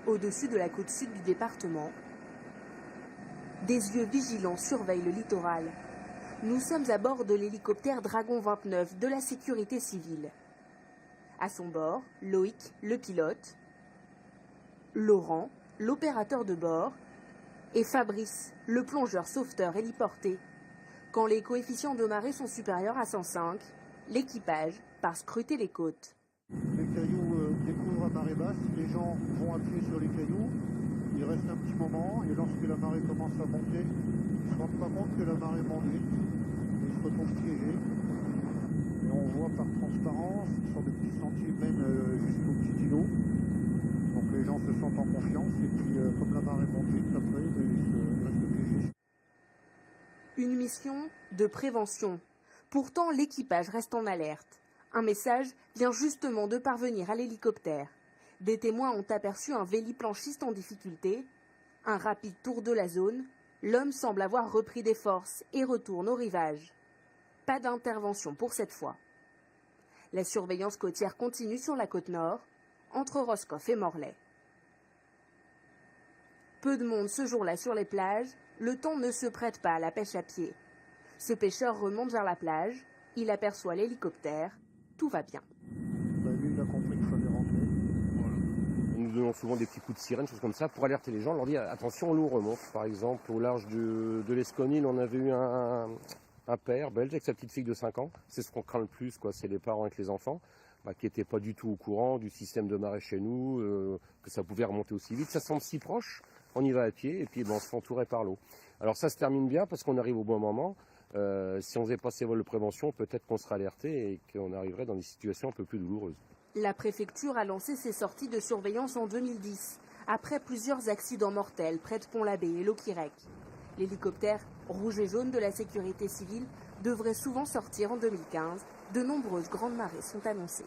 Au-dessus de la côte sud du département, des yeux vigilants surveillent le littoral. Nous sommes à bord de l'hélicoptère Dragon 29 de la sécurité civile. À son bord, Loïc, le pilote, Laurent, l'opérateur de bord, et Fabrice, le plongeur sauveteur héliporté. Quand les coefficients de marée sont supérieurs à 105, l'équipage part scruter les côtes. Les cailloux découvrent à marée basse, les gens vont appuyer sur les cailloux, ils restent un petit moment et lorsque la marée commence à monter, ils ne se rendent pas compte que la marée monte vite, et ils se retrouvent piégés. Et on voit par transparence, sur des petits sentiers mènent jusqu'au petit îlot. Donc les gens se sentent en confiance et puis comme la marée monte vite, après ils restent piégés. Une mission de prévention. Pourtant, l'équipage reste en alerte. Un message vient justement de parvenir à l'hélicoptère. Des témoins ont aperçu un véliplanchiste en difficulté. Un rapide tour de la zone. L'homme semble avoir repris des forces et retourne au rivage. Pas d'intervention pour cette fois. La surveillance côtière continue sur la côte nord, entre Roscoff et Morlaix. Peu de monde ce jour-là sur les plages, le temps ne se prête pas à la pêche à pied. Ce pêcheur remonte vers la plage, il aperçoit l'hélicoptère, tout va bien. Lui, il a compris qu'il fallait rentrer. Voilà. Nous donnons souvent des petits coups de sirène, choses comme ça, pour alerter les gens. On leur dit attention, l'eau remonte. Par exemple, au large de l'Esconil, on avait eu un père belge avec sa petite fille de 5 ans. C'est ce qu'on craint le plus, quoi. C'est les parents avec les enfants qui n'étaient pas du tout au courant du système de marée chez nous, que ça pouvait remonter aussi vite. Ça semble si proche, on y va à pied et puis on se fait entourer par l'eau. Alors ça se termine bien parce qu'on arrive au bon moment. Si on faisait pas ces vols de prévention, peut-être qu'on serait alerté et qu'on arriverait dans des situations un peu plus douloureuses. La préfecture a lancé ses sorties de surveillance en 2010, après plusieurs accidents mortels près de Pont-l'Abbé et Loquirec. L'hélicoptère rouge et jaune de la sécurité civile devrait souvent sortir en 2015. De nombreuses grandes marées sont annoncées.